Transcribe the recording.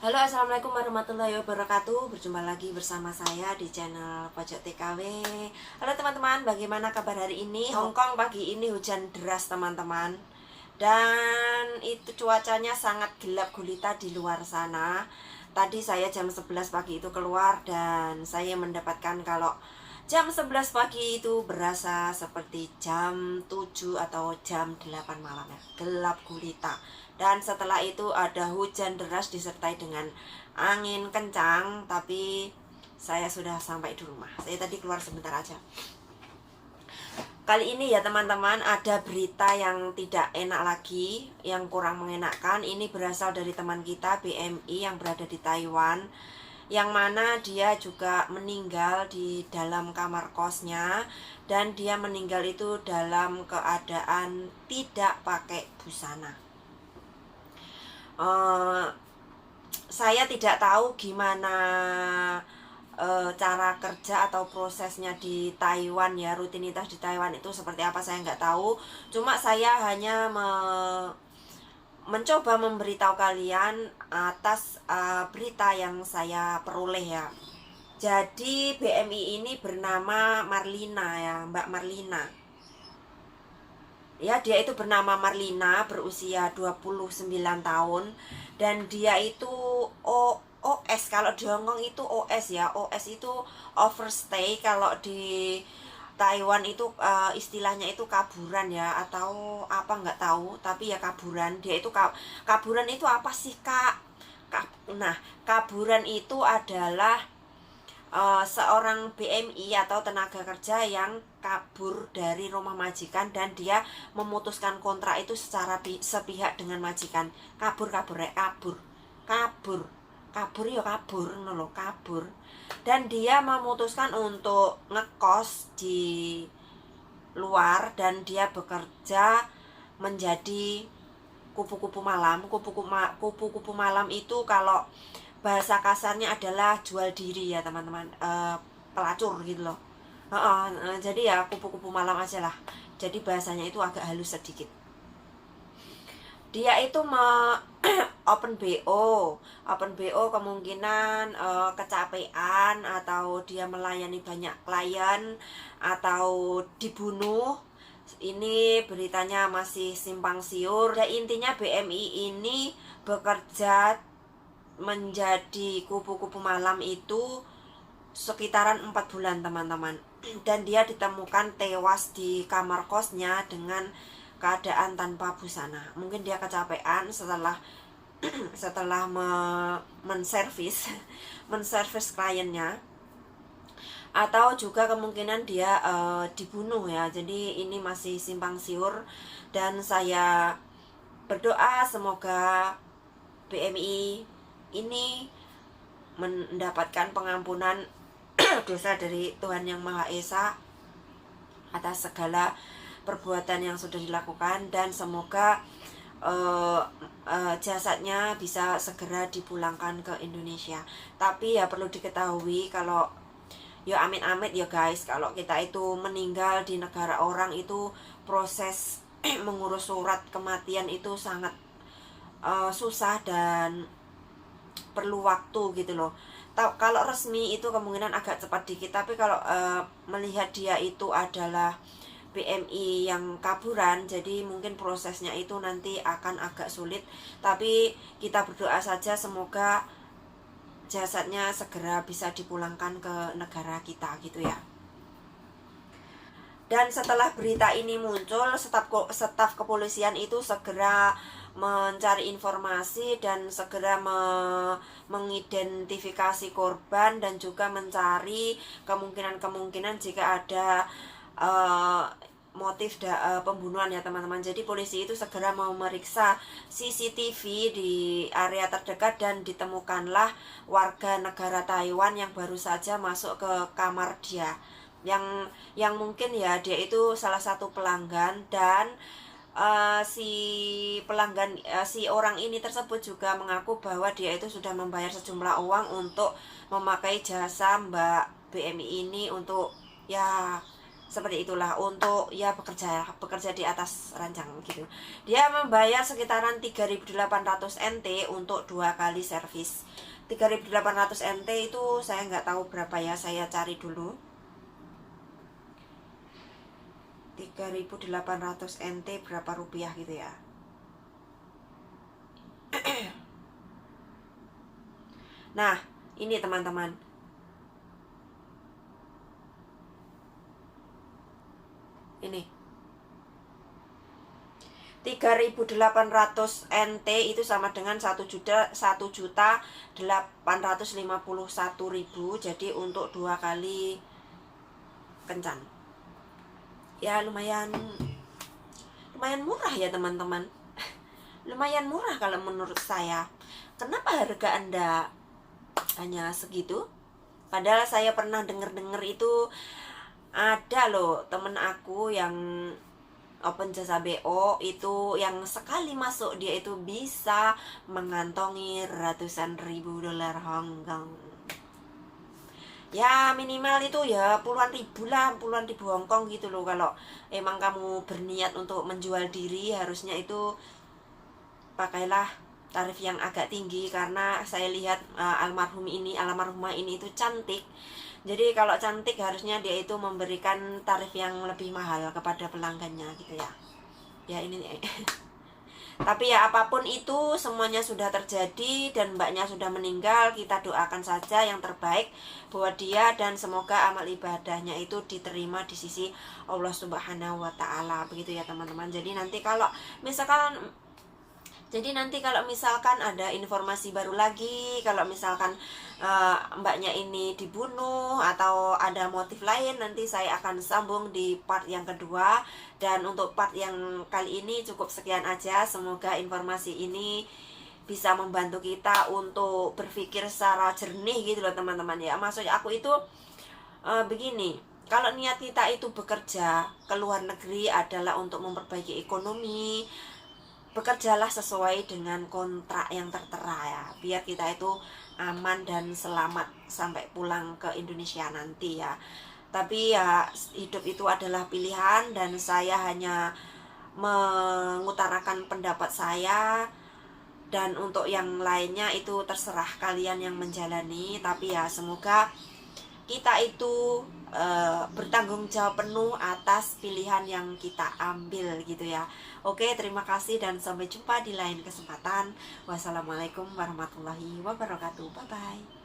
Halo, assalamualaikum warahmatullahi wabarakatuh. Berjumpa lagi bersama saya di channel Pojok TKW. Halo teman-teman, bagaimana kabar hari ini? Hongkong pagi ini hujan deras teman-teman. Dan itu cuacanya sangat gelap gulita di luar sana. Tadi saya jam 11 pagi itu keluar dan saya mendapatkan kalau jam 11 pagi itu berasa seperti jam 7 atau jam 8 malam ya. Gelap gulita. Dan setelah itu ada hujan deras disertai dengan angin kencang. Tapi saya sudah sampai di rumah. Saya tadi keluar sebentar aja. Kali ini ya teman-teman, ada berita yang tidak enak lagi, yang kurang mengenakan. Ini berasal dari teman kita BMI yang berada di Taiwan, yang mana dia juga meninggal di dalam kamar kosnya. Dan dia meninggal itu dalam keadaan tidak pakai busana. Saya tidak tahu gimana cara kerja atau prosesnya di Taiwan ya, rutinitas di Taiwan itu seperti apa saya nggak tahu. Cuma saya hanya mencoba memberitahu kalian atas berita yang saya peroleh ya. Jadi BMI ini bernama Marlina ya, Mbak Marlina. Ya, dia itu bernama Marlina, berusia 29 tahun. Dan dia itu OS, kalau di Hongkong itu OS ya. OS itu overstay, kalau di Taiwan itu istilahnya itu kaburan ya, atau apa nggak tahu, tapi ya kaburan. Dia itu kaburan itu apa sih Kak? Nah, kaburan itu adalah seorang BMI atau tenaga kerja yang kabur dari rumah majikan dan dia memutuskan kontrak itu secara sepihak dengan majikan. Kabur ya kabur. Dan dia memutuskan untuk ngekos di luar dan dia bekerja menjadi kupu-kupu malam. Kupu-kupu malam itu kalau bahasa kasarnya adalah jual diri ya teman-teman, pelacur gitu loh. Jadi ya kupu-kupu malam aja lah. Jadi bahasanya itu agak halus sedikit. Dia itu open BO kemungkinan kecapean, atau dia melayani banyak klien, atau dibunuh. Ini beritanya masih simpang siur. Dan intinya BMI ini bekerja menjadi kupu-kupu malam itu sekitaran 4 bulan teman-teman. Dan dia ditemukan tewas di kamar kosnya dengan keadaan tanpa busana. Mungkin dia kecapean setelah menservis kliennya, atau juga kemungkinan dia dibunuh ya. Jadi ini masih simpang siur, dan saya berdoa semoga BMI ini mendapatkan pengampunan dosa dari Tuhan Yang Maha Esa atas segala perbuatan yang sudah dilakukan, dan semoga jasadnya bisa segera dipulangkan ke Indonesia. Tapi ya perlu diketahui kalau ya amit-amit ya guys, kalau kita itu meninggal di negara orang itu proses mengurus surat kematian itu sangat susah dan perlu waktu gitu loh. Kalau resmi itu kemungkinan agak cepat dikit, tapi kalau melihat dia itu adalah BMI yang kaburan, jadi mungkin prosesnya itu nanti akan agak sulit. Tapi kita berdoa saja semoga jasadnya segera bisa dipulangkan ke negara kita gitu ya. Dan setelah berita ini muncul, staf kepolisian itu segera mencari informasi dan segera mengidentifikasi korban, dan juga mencari kemungkinan jika ada motif pembunuhan ya teman-teman. Jadi polisi itu segera memeriksa CCTV di area terdekat, dan ditemukanlah warga negara Taiwan yang baru saja masuk ke kamar dia, yang mungkin ya dia itu salah satu pelanggan. Dan si orang ini tersebut juga mengaku bahwa dia itu sudah membayar sejumlah uang untuk memakai jasa Mbak BMI ini untuk ya Seperti itulah untuk ya bekerja di atas ranjang gitu. Dia membayar sekitaran 3.800 NT untuk 2 kali servis. 3.800 NT itu saya nggak tahu berapa ya, saya cari dulu. 3.800 NT berapa rupiah gitu ya. Nah, ini teman-teman. Ini 3.800 NT itu sama dengan 1.851.000. Jadi untuk 2 kali kencan. Ya lumayan murah ya teman-teman. Lumayan murah kalau menurut saya. Kenapa harga Anda hanya segitu? Padahal saya pernah dengar itu ada loh temen aku yang open jasa BO itu, yang sekali masuk dia itu bisa mengantongi ratusan ribu dolar Hongkong. Ya minimal itu ya puluhan ribu Hongkong gitu loh. Kalau emang kamu berniat untuk menjual diri, harusnya itu pakailah tarif yang agak tinggi. Karena saya lihat almarhumah ini itu cantik. Jadi kalau cantik harusnya dia itu memberikan tarif yang lebih mahal kepada pelanggannya gitu ya. Ya ini tapi ya apapun itu semuanya sudah terjadi dan mbaknya sudah meninggal. Kita doakan saja yang terbaik buat dia dan semoga amal ibadahnya itu diterima di sisi Allah Subhanahu wa taala, begitu ya teman-teman. Jadi nanti kalau misalkan ada informasi baru lagi, kalau misalkan mbaknya ini dibunuh atau ada motif lain, nanti saya akan sambung di part yang kedua. Dan untuk part yang kali ini cukup sekian aja. Semoga informasi ini bisa membantu kita untuk berpikir secara jernih gitu loh teman-teman ya. Maksud aku itu begini, kalau niat kita itu bekerja ke luar negeri adalah untuk memperbaiki ekonomi, bekerjalah sesuai dengan kontrak yang tertera ya, biar kita itu aman dan selamat sampai pulang ke Indonesia nanti ya. Tapi ya hidup itu adalah pilihan dan saya hanya mengutarakan pendapat saya, dan untuk yang lainnya itu terserah kalian yang menjalani. Tapi ya semoga kita itu bertanggung jawab penuh atas pilihan yang kita ambil gitu ya. Oke, terima kasih dan sampai jumpa di lain kesempatan. Wassalamualaikum warahmatullahi wabarakatuh. Bye bye.